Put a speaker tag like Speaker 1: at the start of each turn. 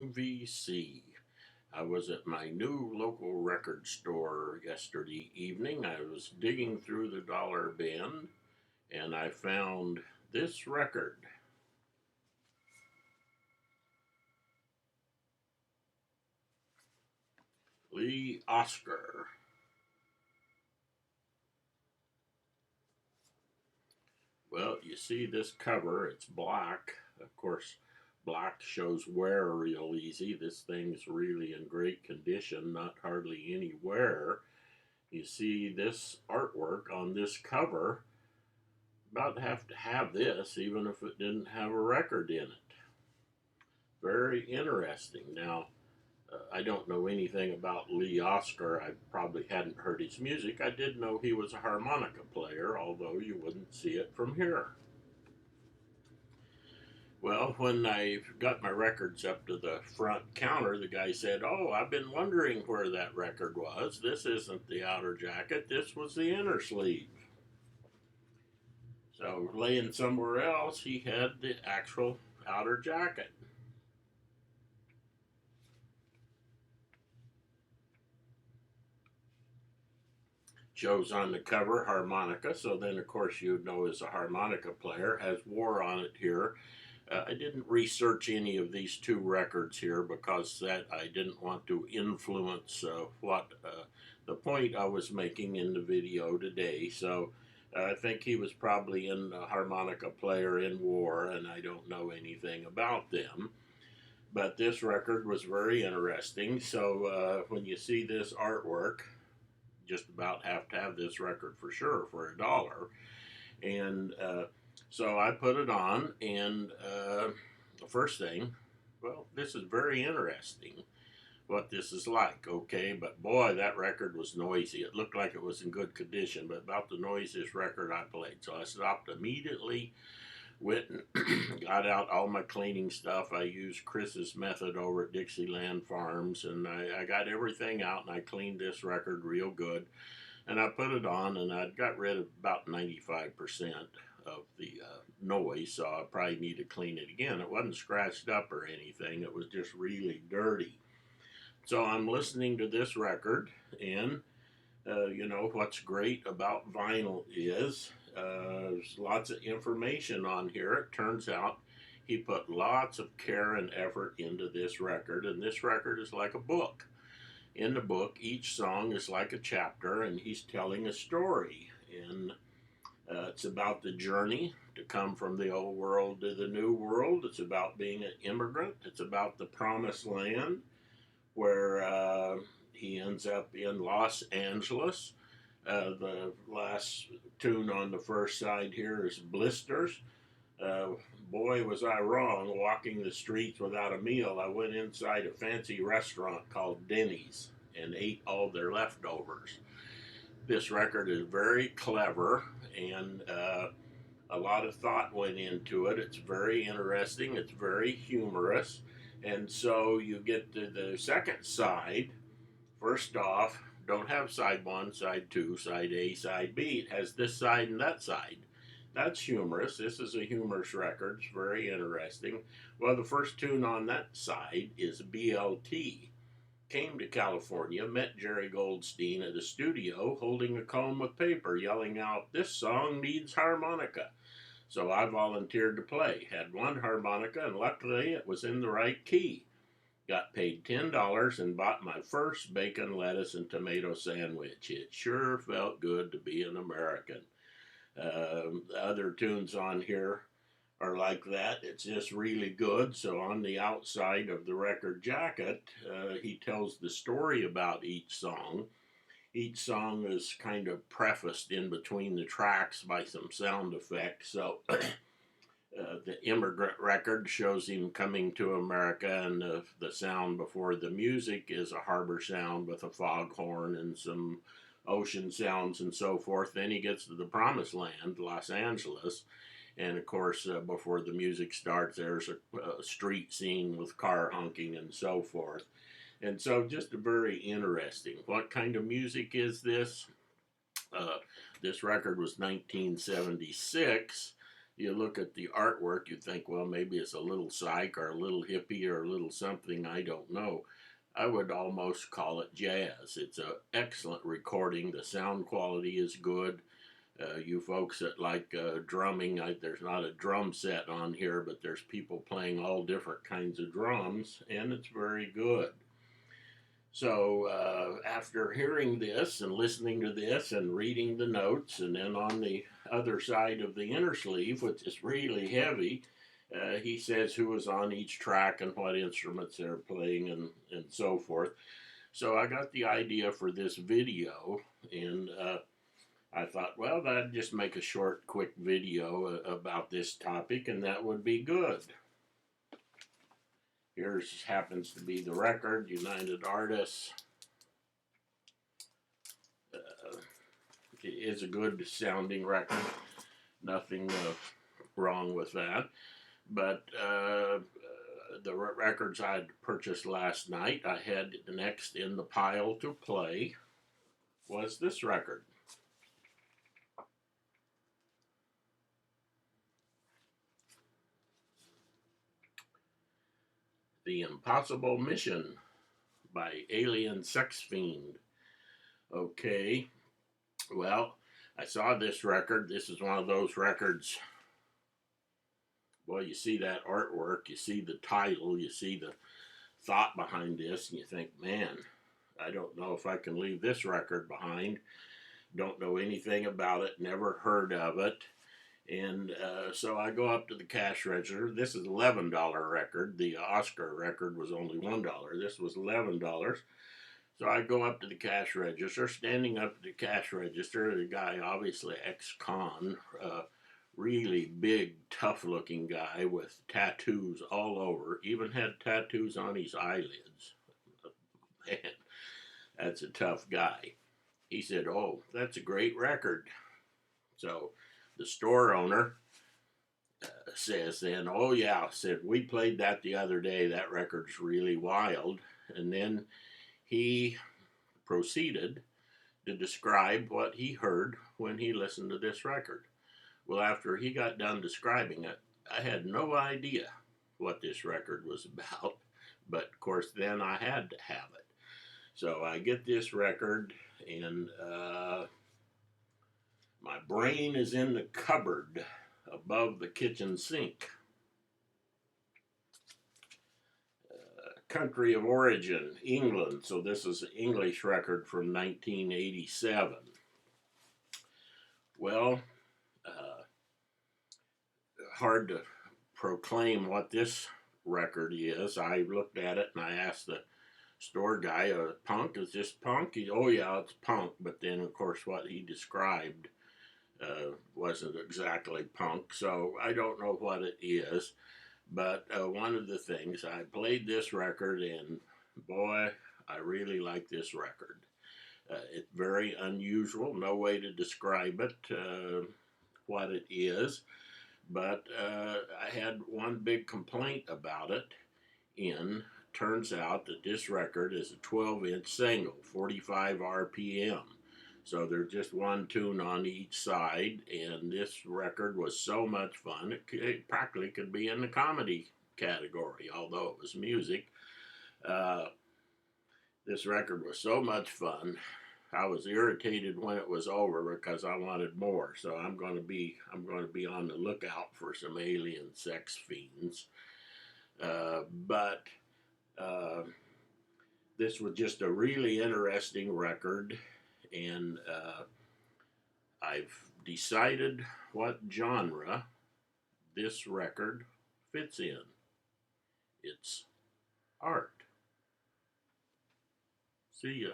Speaker 1: VC. I was at my new local record store yesterday evening. I was digging through the dollar bin and I found this record. Lee Oskar. Well, you see this cover, it's black. Of course, black shows wear real easy. This thing's really in great condition, not hardly any wear. You see this artwork on this cover, about have to have this even if it didn't have a record in it. Very interesting. Now, I don't know anything about Lee Oskar. I probably hadn't heard his music. I did know he was a harmonica player, although you wouldn't see it from here. Well, when I got my records up to the front counter, the guy said, "Oh, I've been wondering where that record was. This isn't the outer jacket, this was the inner sleeve." So, laying somewhere else, he had the actual outer jacket. Shows on the cover harmonica, so then of course you'd know as a harmonica player. Has war on it here. I didn't research any of these two records here because that I didn't want to influence what the point I was making in the video today. So I think he was probably in a harmonica player in war, and I don't know anything about them. But this record was very interesting. So when you see this artwork, just about have to have this record for sure for $1. And so I put it on, and the first thing, well, this is very interesting what this is like, okay? But boy, that record was noisy. It looked like it was in good condition, but about the noisiest record I played. So I stopped immediately, went and got out all my cleaning stuff. I used Chris's method over at Dixieland Farms, and I got everything out, and I cleaned this record real good. And I put it on, and I got rid of about 95% of the noise, so I probably need to clean it again. It wasn't scratched up or anything, it was just really dirty. So I'm listening to this record, and you know what's great about vinyl is there's lots of information on here. It turns out he put lots of care and effort into this record, and this record is like a book. In the book, each song is like a chapter, and he's telling a story. And it's about the journey to come from the old world to the new world. It's about being an immigrant. It's about the promised land where he ends up in Los Angeles. The last tune on the first side here is Blisters. Uh, Boy, was I wrong walking the streets without a meal. I went inside a fancy restaurant called Denny's and ate all their leftovers. This record is very clever, and a lot of thought went into it. It's very interesting, it's very humorous. And so you get to the second side. First off, don't have side one, side two, side A, side B. It has this side and that side. That's humorous. This is a humorous record. It's very interesting. Well, the first tune on that side is BLT. Came to California, met Jerry Goldstein at a studio holding a comb with paper, yelling out, "This song needs harmonica." So I volunteered to play. Had one harmonica, and luckily it was in the right key. Got paid $10 and bought my first bacon, lettuce, and tomato sandwich. It sure felt good to be an American. The other tunes on here are like that. It's just really good. So on the outside of the record jacket, he tells the story about each song. Each song is kind of prefaced in between the tracks by some sound effects. So the immigrant record shows him coming to America, and the sound before the music is a harbor sound with a foghorn and some ocean sounds and so forth. Then he gets to the promised land, Los Angeles, and of course, before the music starts, there's a street scene with car honking and so forth. And so, just a very interesting. What kind of music is this? Uh, this record was 1976. you look at the artwork, you think, well, maybe it's a little psych or a little hippie or a little something, I don't know. I would almost call it jazz. It's an excellent recording. The sound quality is good. You folks that like drumming, there's not a drum set on here, but there's people playing all different kinds of drums, and it's very good. So after hearing this and listening to this and reading the notes, and then on the other side of the inner sleeve, which is really heavy, he says who was on each track and what instruments they're playing and so forth. So I got the idea for this video, and I thought, well, I'd just make a short, quick video about this topic, and that would be good. Here's happens to be the record, United Artists. It is a good sounding record. Nothing wrong with that. But the records I'd purchased last night, I had next in the pile to play was this record. The Impossible Mission by Alien Sex Fiend. Okay, well, I saw this record. This is one of those records. Well, you see that artwork, you see the title, you see the thought behind this, and you think, man, I don't know if I can leave this record behind. Don't know anything about it, never heard of it. And so I go up to the cash register. This is $11 record. The Oskar record was only $1. This was $11. So I go up to the cash register. Standing up at the cash register, the guy, obviously ex-con, really big, tough-looking guy with tattoos all over. Even had tattoos on his eyelids. Man, that's a tough guy. He said, "Oh, that's a great record." So the store owner says then, "Oh yeah," said, "we played that the other day. That record's really wild." And then he proceeded to describe what he heard when he listened to this record. Well, after he got done describing it, I had no idea what this record was about, but of course then I had to have it. So I get this record, and my brain is in the cupboard above the kitchen sink. Country of origin, England. So this is an English record from 1987. Well, hard to proclaim what this record is. I looked at it and I asked the store guy, "Punk? Is this punk?" Oh yeah, it's punk. But then, of course, what he described wasn't exactly punk. So I don't know what it is. But one of the things, I played this record, and boy, I really like this record. It's very unusual, no way to describe it, what it is. But I had one big complaint about it. Turns out that this record is a 12-inch single, 45 RPM. So there's just one tune on each side, and this record was so much fun, it practically could be in the comedy category, although it was music. This record was so much fun. I was irritated when it was over because I wanted more. So I'm going to be on the lookout for some alien sex fiends. But this was just a really interesting record, and I've decided what genre this record fits in. It's art. See ya.